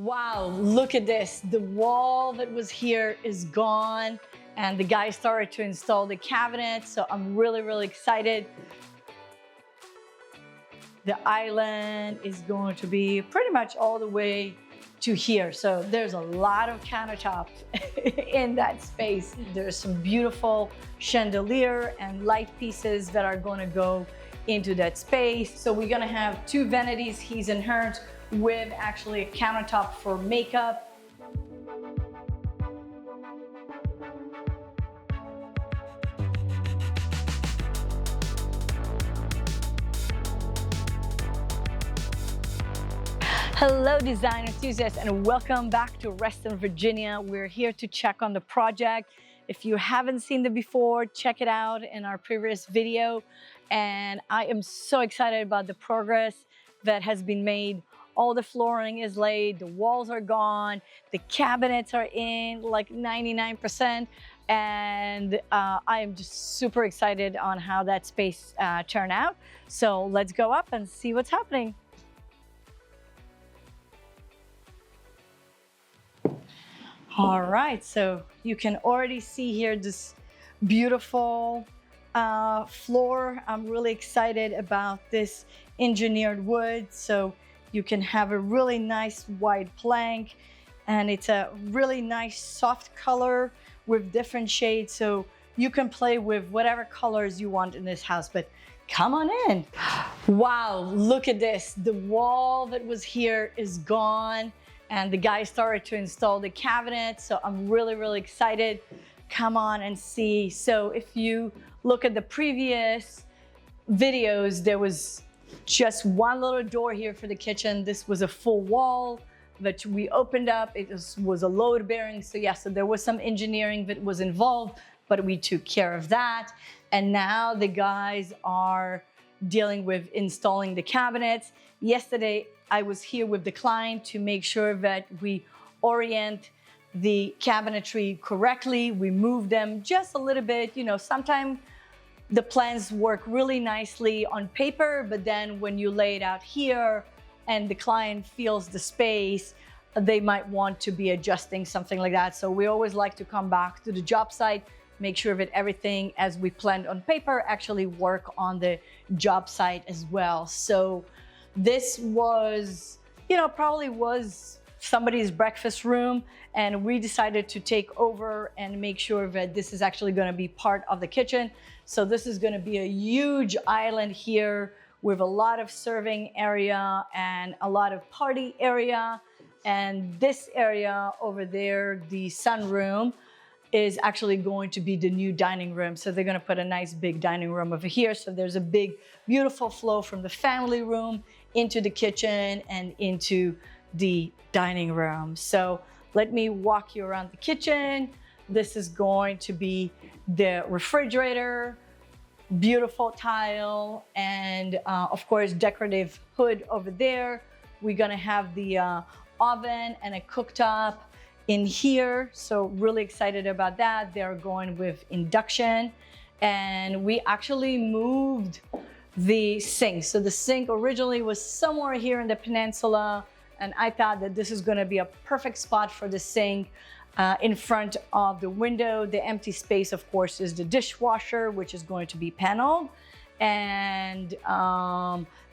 Wow, look at this. The wall that was here is gone and the guy started to install the cabinet. So I'm really excited. The island is going to be pretty much all the way to here. So there's a lot of countertop in that space. There's some beautiful chandelier and light pieces that are going to go into that space. So we're going to have two vanities, his and hers, with actually a countertop for makeup. Hello design enthusiasts and welcome back to Reston, Virginia. We're here to check on the project. If you haven't seen it before, check it out in our previous video. And I am so excited about the progress that has been made. All the flooring is laid, the walls are gone, the cabinets are in like 99%. And I am just super excited on how that space turned out. So let's go up and see what's happening. All right, so you can already see here this beautiful floor. I'm really excited about this engineered wood. So you can have a really nice wide plank and it's a really nice soft color with different shades. So you can play with whatever colors you want in this house, but come on in. Wow, look at this. The wall that was here is gone. And the guy started to install the cabinet. So I'm really excited. Come on and see. So if you look at the previous videos, there was just one little door here for the kitchen. This was a full wall that we opened up. It was a load bearing. So yeah, so there was some engineering that was involved, but we took care of that. And now the guys are dealing with installing the cabinets. Yesterday, I was here with the client to make sure that we orient the cabinetry correctly. We move them just a little bit. You know, sometimes the plans work really nicely on paper, but then when you lay it out here and the client feels the space, they might want to be adjusting something like that. So we always like to come back to the job site, make sure that everything as we planned on paper actually work on the job site as well. So this was, you know, probably was somebody's breakfast room, and we decided to take over and make sure that this is actually going to be part of the kitchen. So this is going to be a huge island here with a lot of serving area and a lot of party area. And this area over there, the sunroom, is actually going to be the new dining room. So they're going to put a nice big dining room over here. So there's a big, beautiful flow from the family room into the kitchen and into the dining room. So let me walk you around the kitchen. This is going to be the refrigerator, beautiful tile, and of course, decorative hood over there. We're gonna have the oven and a cooktop in here. So really excited about that. They're going with induction. And we actually moved the sink. So the sink originally was somewhere here in the peninsula, and I thought that this is going to be a perfect spot for the sink in front of the window. The empty space, of course, is the dishwasher, which is going to be paneled. And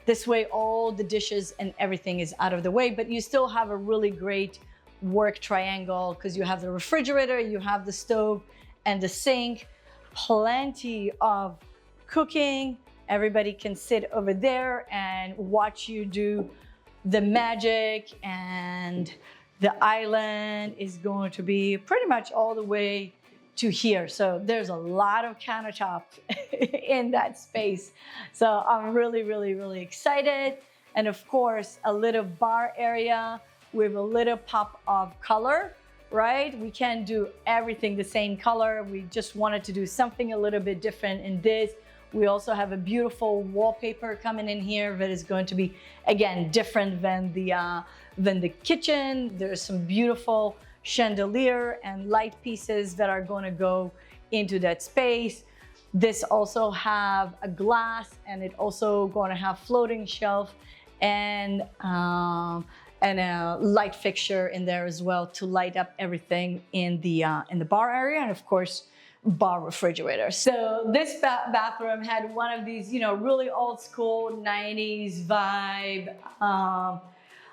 this way, all the dishes and everything is out of the way, but you still have a really great work triangle because you have the refrigerator, you have the stove and the sink, plenty of cooking. Everybody can sit over there and watch you do the magic, and the island is going to be pretty much all the way to here. So there's a lot of countertop in that space. So I'm really excited. And of course, a little bar area with a little pop of color, right? We can't do everything the same color. We just wanted to do something a little bit different in this. We also have a beautiful wallpaper coming in here that is going to be, again, different than the kitchen. There's some beautiful chandelier and light pieces that are going to go into that space. This also have a glass, and it also going to have floating shelf and and a light fixture in there as well to light up everything in the bar area, and of course, bar refrigerator. So this bathroom had one of these, you know, really old school 90s vibe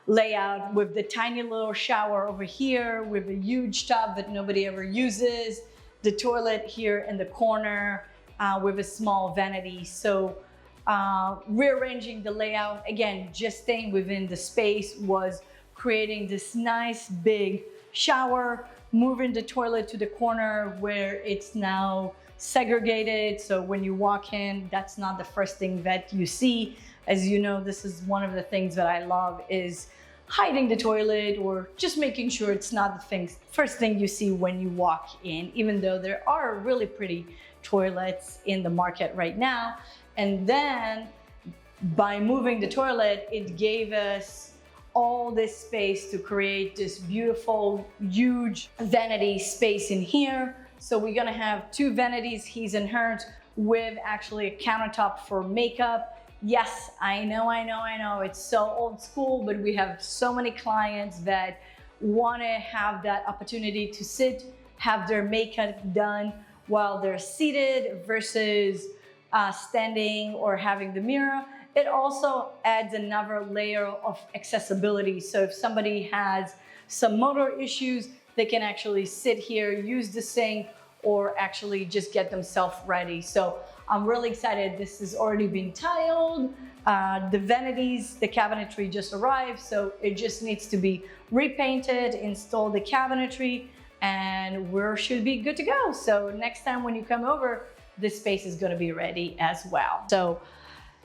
layout with the tiny little shower over here with a huge tub that nobody ever uses, the toilet here in the corner with a small vanity. So rearranging the layout, again, just staying within the space, was creating this nice big shower, moving the toilet to the corner where it's now segregated. So when you walk in, that's not the first thing that you see. As you know, this is one of the things that I love, is hiding the toilet or just making sure it's not the first thing you see when you walk in, even though there are really pretty toilets in the market right now. And then by moving the toilet, it gave us all this space to create this beautiful, huge vanity space in here. So we're gonna have 2 vanities, his and hers, with actually a countertop for makeup. Yes, I know, it's so old school, but we have so many clients that wanna have that opportunity to sit, have their makeup done while they're seated versus standing or having the mirror. It also adds another layer of accessibility. So if somebody has some motor issues, they can actually sit here, use the sink, or actually just get themselves ready. So I'm really excited. This has already been tiled. The vanities, the cabinetry just arrived, so it just needs to be repainted, install the cabinetry, and we should be good to go. So next time when you come over, this space is gonna be ready as well. So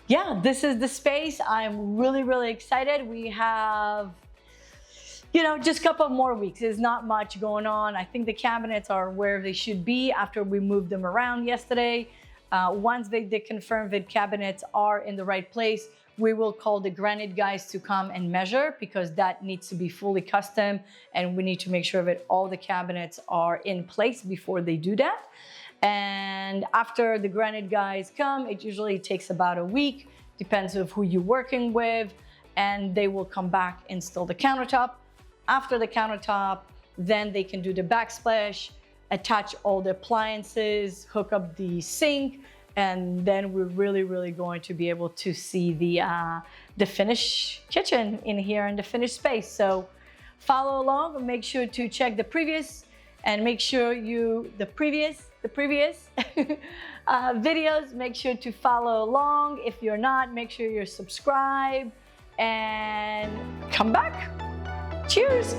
yeah, this is the space. I'm really, really excited. We have, you know, just a couple more weeks. There's not much going on. I think the cabinets are where they should be after we moved them around yesterday. Once they confirm that cabinets are in the right place, we will call the granite guys to come and measure, because that needs to be fully custom and we need to make sure that all the cabinets are in place before they do that. And after the granite guys come, it usually takes about a week, depends on who you're working with, and they will come back, install the countertop. After the countertop, then they can do the backsplash, attach all the appliances, hook up the sink, and then we're really, really going to be able to see the finished kitchen in here and the finished space. So follow along and make sure to check the previous, and make sure the previous videos, make sure to follow along. If you're not, make sure you're subscribed and come back. Cheers.